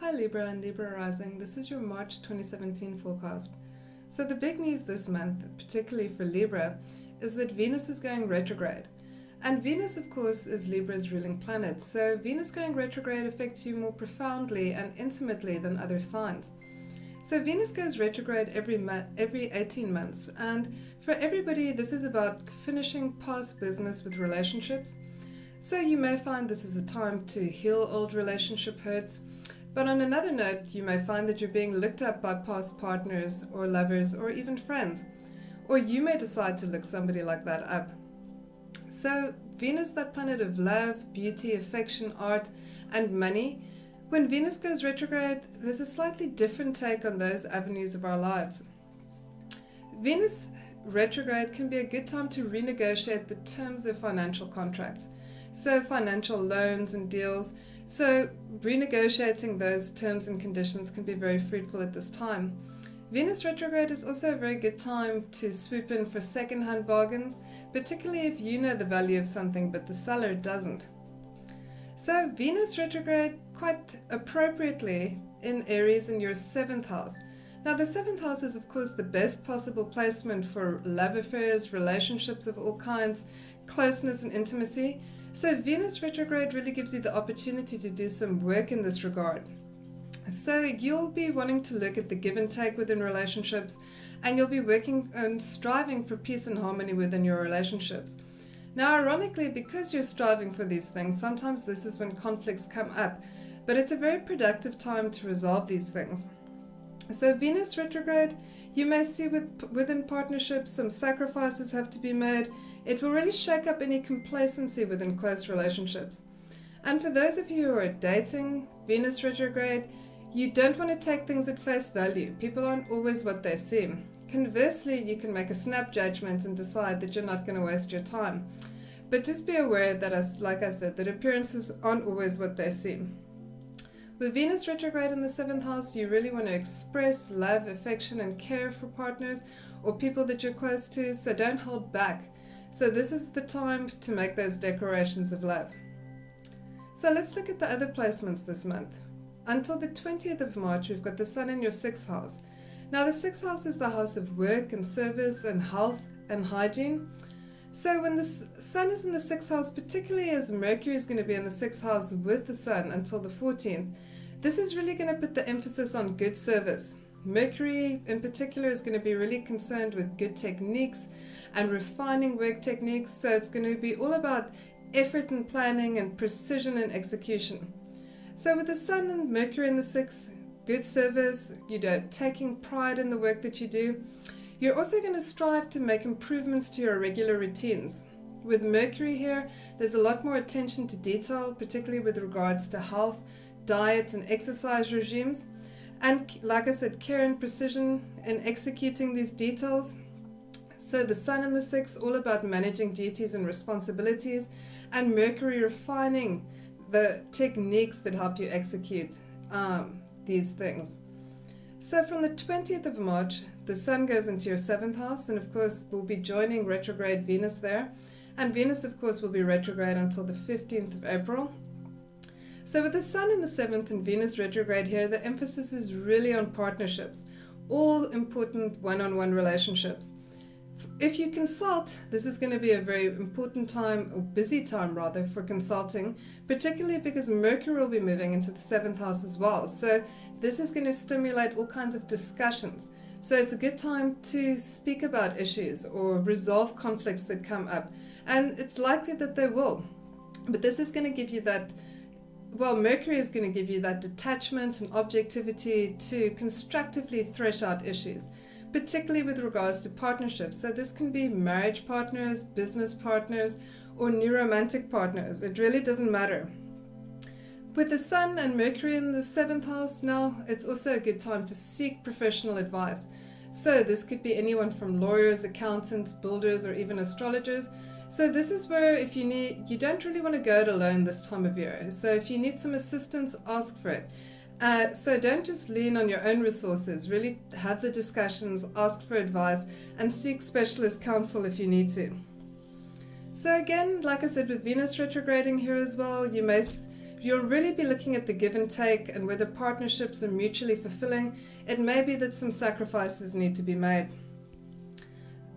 Hi Libra and Libra Rising, this is your March 2017 forecast. So the big news this month, particularly for Libra, is that Venus is going retrograde. And Venus, of course, is Libra's ruling planet, so Venus going retrograde affects you more profoundly and intimately than other signs. So Venus goes retrograde every 18 months, and for everybody this is about finishing past business with relationships. So you may find this is a time to heal old relationship hurts. But on another note, you may find that you're being looked up by past partners or lovers or even friends. Or you may decide to look somebody like that up. So Venus, that planet of love, beauty, affection, art, and money, when Venus goes retrograde, there's a slightly different take on those avenues of our lives. Venus retrograde can be a good time to renegotiate the terms of financial contracts. So financial loans and deals. So renegotiating those terms and conditions can be very fruitful at this time. Venus retrograde is also a very good time to swoop in for second-hand bargains, particularly if you know the value of something but the seller doesn't. So Venus retrograde quite appropriately in Aries in your 7th house. Now the 7th house is of course the best possible placement for love affairs, relationships of all kinds, closeness and intimacy. So Venus retrograde really gives you the opportunity to do some work in this regard. So you'll be wanting to look at the give and take within relationships, and you'll be working and striving for peace and harmony within your relationships. Now ironically, because you're striving for these things, sometimes this is when conflicts come up, but it's a very productive time to resolve these things. So Venus retrograde, you may see within partnerships some sacrifices have to be made. It will really shake up any complacency within close relationships. And for those of you who are dating, Venus retrograde, you don't want to take things at face value. People aren't always what they seem. Conversely, you can make a snap judgment and decide that you're not going to waste your time. But just be aware that, like I said, that appearances aren't always what they seem. With Venus retrograde in the 7th house, you really want to express love, affection, and care for partners or people that you're close to, so don't hold back. So this is the time to make those declarations of love. So let's look at the other placements this month. Until the 20th of March, we've got the Sun in your 6th house. Now the 6th house is the house of work and service and health and hygiene. So when the Sun is in the 6th house, particularly as Mercury is going to be in the 6th house with the Sun until the 14th, this is really going to put the emphasis on good service. Mercury in particular is going to be really concerned with good techniques and refining work techniques, so it's going to be all about effort and planning and precision and execution. So with the Sun and Mercury in the 6th, good service, taking pride in the work that you do. You're also going to strive to make improvements to your regular routines. With Mercury here, there's a lot more attention to detail, particularly with regards to health, diet and exercise regimes. And like I said, care and precision in executing these details. So the Sun in the 6th, all about managing duties and responsibilities, and Mercury refining the techniques that help you execute these things. So from the 20th of March, the Sun goes into your 7th house, and of course we'll be joining retrograde Venus there. And Venus, of course, will be retrograde until the 15th of April. So with the Sun in the 7th and Venus retrograde here, the emphasis is really on partnerships, all important one-on-one relationships. If you consult, this is going to be a very important time, or busy time rather, for consulting, particularly because Mercury will be moving into the 7th house as well. So this is going to stimulate all kinds of discussions. So it's a good time to speak about issues or resolve conflicts that come up. And it's likely that they will. But this is going to give you that, Mercury is going to give you that detachment and objectivity to constructively thresh out issues, particularly with regards to partnerships. So this can be marriage partners, business partners, or new romantic partners. It really doesn't matter. With the Sun and Mercury in the 7th house now, it's also a good time to seek professional advice. So this could be anyone from lawyers, accountants, builders, or even astrologers. So this is where you don't really want to go it alone this time of year. So if you need some assistance, ask for it. So don't just lean on your own resources, really have the discussions, ask for advice, and seek specialist counsel if you need to. So again, like I said, with Venus retrograding here as well, you may You'll really be looking at the give and take and whether partnerships are mutually fulfilling. It may be that some sacrifices need to be made.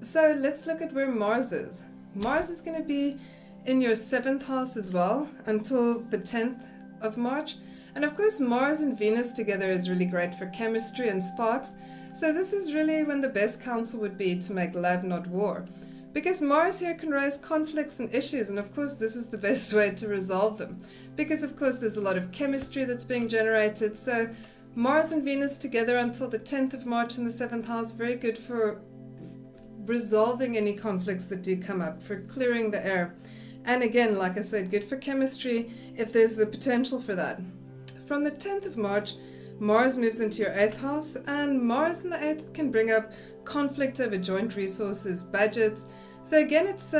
So let's look at where Mars is. Mars is going to be in your 7th house as well until the 10th of March. And of course, Mars and Venus together is really great for chemistry and sparks. So this is really when the best counsel would be to make love, not war. Because Mars here can raise conflicts and issues, and of course this is the best way to resolve them. Because of course there's a lot of chemistry that's being generated. So Mars and Venus together until the 10th of March in the 7th house, very good for resolving any conflicts that do come up, for clearing the air. And again, like I said, good for chemistry if there's the potential for that. From the 10th of March, Mars moves into your 8th house, and Mars in the 8th can bring up conflict over joint resources, budgets. So again, it's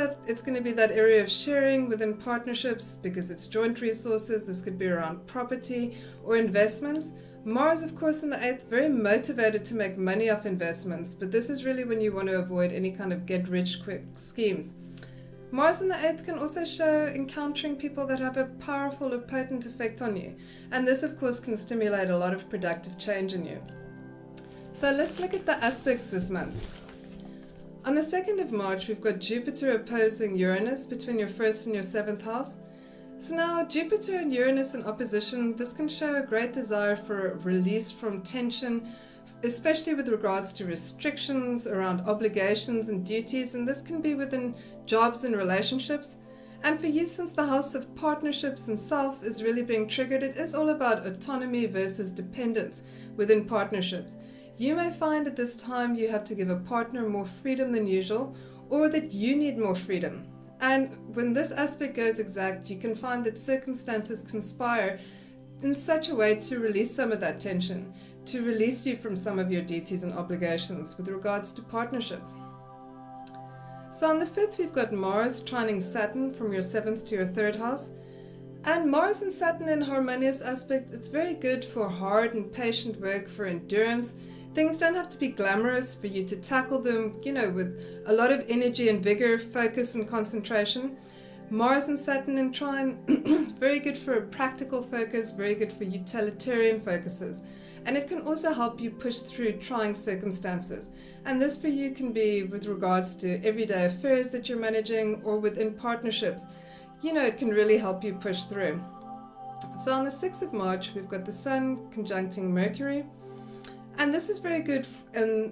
going to be that area of sharing within partnerships because it's joint resources. This could be around property or investments. Mars, of course, in the 8th, very motivated to make money off investments, but this is really when you want to avoid any kind of get-rich-quick schemes. Mars in the 8th can also show encountering people that have a powerful or potent effect on you. And this, of course, can stimulate a lot of productive change in you. So let's look at the aspects this month. On the 2nd of March, we've got Jupiter opposing Uranus between your 1st and your 7th house. So now, Jupiter and Uranus in opposition, this can show a great desire for release from tension, especially with regards to restrictions around obligations and duties, and this can be within jobs and relationships. And for you, since the house of partnerships and self is really being triggered, it is all about autonomy versus dependence within partnerships. You may find at this time you have to give a partner more freedom than usual, or that you need more freedom. And when this aspect goes exact, you can find that circumstances conspire in such a way to release some of that tension, to release you from some of your duties and obligations with regards to partnerships. So on the 5th, we've got Mars trining Saturn from your 7th to your 3rd house. And Mars and Saturn in harmonious aspect, it's very good for hard and patient work, for endurance. Things don't have to be glamorous for you to tackle them, with a lot of energy and vigor, focus and concentration. Mars and Saturn in trine, very good for a practical focus, very good for utilitarian focuses. And it can also help you push through trying circumstances. And this for you can be with regards to everyday affairs that you're managing or within partnerships. It can really help you push through. So on the 6th of March, we've got the Sun conjuncting Mercury. And this is very good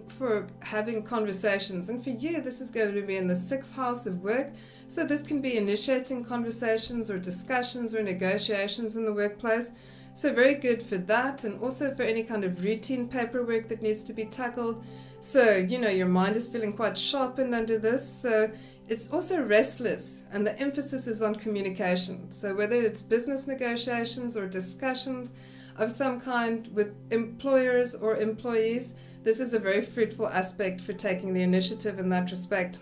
for having conversations. And for you, this is going to be in the 6th house of work. So this can be initiating conversations or discussions or negotiations in the workplace. So very good for that, and also for any kind of routine paperwork that needs to be tackled. So, your mind is feeling quite sharpened under this. So it's also restless, and the emphasis is on communication. So whether it's business negotiations or discussions of some kind with employers or employees, this is a very fruitful aspect for taking the initiative in that respect.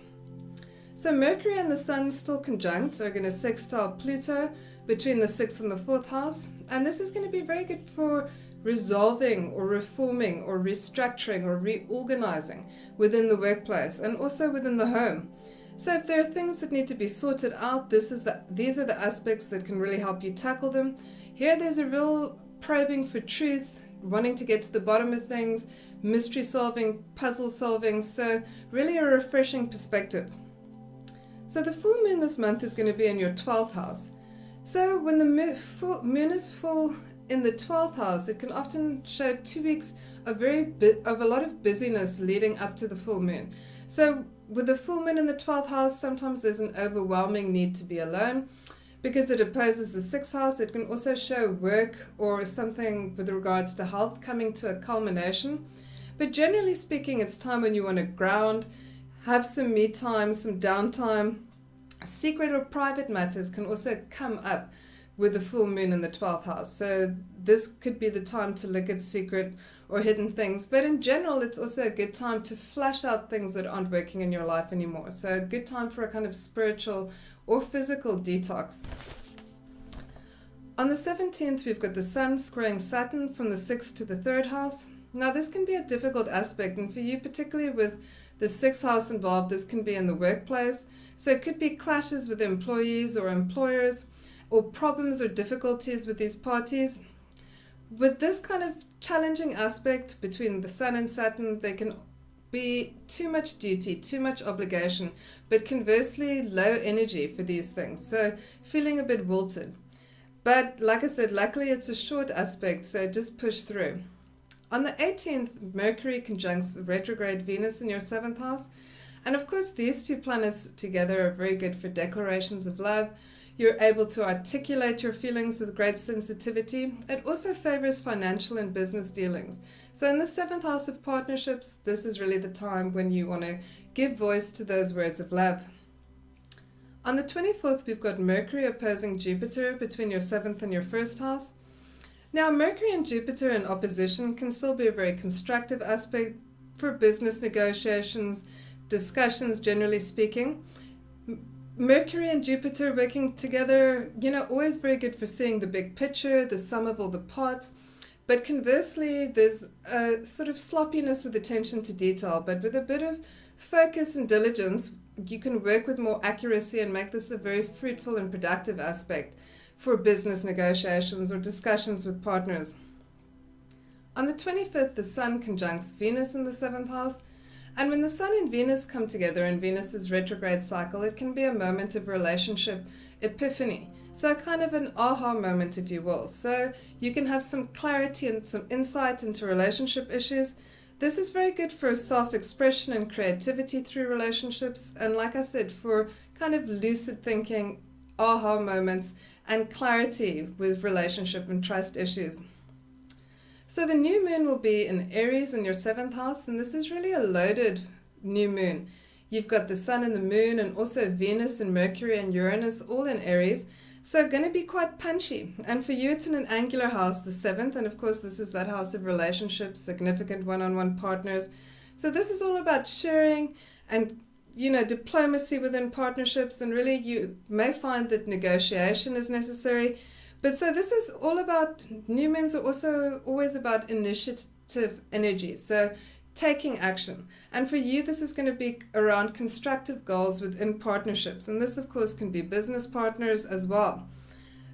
So Mercury and the Sun still conjunct are going to sextile Pluto between the 6th and the 4th house, and this is going to be very good for resolving or reforming or restructuring or reorganizing within the workplace and also within the home. So if there are things that need to be sorted out, these are the aspects that can really help you tackle them. Here there's a real probing for truth, wanting to get to the bottom of things, mystery solving, puzzle solving, so really a refreshing perspective. So the full moon this month is going to be in your 12th house. So when the moon is full in the 12th house, it can often show 2 weeks of a lot of busyness leading up to the full moon. So with the full moon in the 12th house, sometimes there's an overwhelming need to be alone. Because it opposes the 6th house, it can also show work or something with regards to health coming to a culmination. But generally speaking, it's time when you want to ground, have some me time, some downtime. Secret or private matters can also come up with the full moon in the 12th house. So this could be the time to look at secret or hidden things. But in general, it's also a good time to flush out things that aren't working in your life anymore. So a good time for a kind of spiritual or physical detox. On the 17th, we've got the Sun squaring Saturn from the 6th to the 3rd house. Now this can be a difficult aspect, and for you particularly with the 6th house involved, this can be in the workplace. So it could be clashes with employees or employers. or problems or difficulties with these parties. With this kind of challenging aspect between the Sun and Saturn, there can be too much duty, too much obligation, but conversely low energy for these things, so feeling a bit wilted. But like I said, luckily it's a short aspect, so just push through. On the 18th, Mercury conjuncts retrograde Venus in your 7th house. And of course, these two planets together are very good for declarations of love. You're able to articulate your feelings with great sensitivity. It also favors financial and business dealings. So in the 7th house of partnerships, this is really the time when you want to give voice to those words of love. On the 24th, we've got Mercury opposing Jupiter between your 7th and your 1st house. Now, Mercury and Jupiter in opposition can still be a very constructive aspect for business negotiations, discussions, generally speaking. Mercury and Jupiter working together, always very good for seeing the big picture, the sum of all the parts. But conversely, there's a sort of sloppiness with attention to detail, but with a bit of focus and diligence, you can work with more accuracy and make this a very fruitful and productive aspect for business negotiations or discussions with partners. On the 25th, the Sun conjuncts Venus in the 7th house. And when the Sun and Venus come together in Venus's retrograde cycle, it can be a moment of relationship epiphany. So kind of an aha moment, if you will. So you can have some clarity and some insight into relationship issues. This is very good for self-expression and creativity through relationships. And like I said, for kind of lucid thinking, aha moments, and clarity with relationship and trust issues. So the new moon will be in Aries in your 7th house, and this is really a loaded new moon. You've got the Sun and the Moon, and also Venus and Mercury and Uranus all in Aries, so going to be quite punchy. And for you, it's in an angular house, the 7th, and of course this is that house of relationships, significant one-on-one partners. So this is all about sharing and diplomacy within partnerships, and really you may find that negotiation is necessary. But so this is all about, new moons are also always about initiative energy, so taking action. And for you, this is going to be around constructive goals within partnerships. And this, of course, can be business partners as well.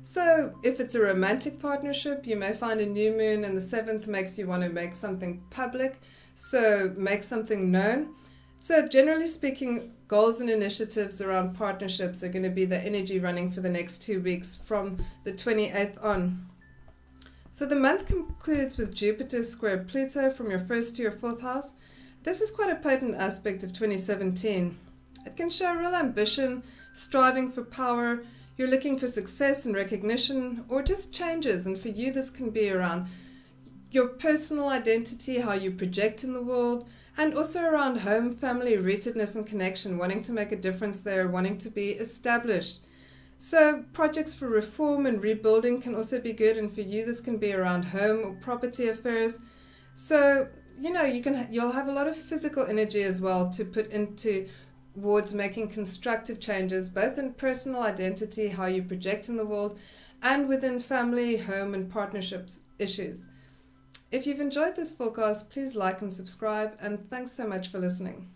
So if it's a romantic partnership, you may find a new moon in the 7th makes you want to make something public, so make something known. So generally speaking, goals and initiatives around partnerships are going to be the energy running for the next 2 weeks from the 28th on. So the month concludes with Jupiter square Pluto from your 1st to your 4th house. This is quite a potent aspect of 2017. It can show real ambition, striving for power, you're looking for success and recognition, or just changes. And for you, this can be around your personal identity, how you project in the world, and also around home, family, rootedness and connection, wanting to make a difference there, wanting to be established. So projects for reform and rebuilding can also be good, and for you this can be around home or property affairs. So you'll have a lot of physical energy as well to put into towards making constructive changes, both in personal identity, how you project in the world, and within family, home and partnerships issues. If you've enjoyed this forecast, please like and subscribe, and thanks so much for listening.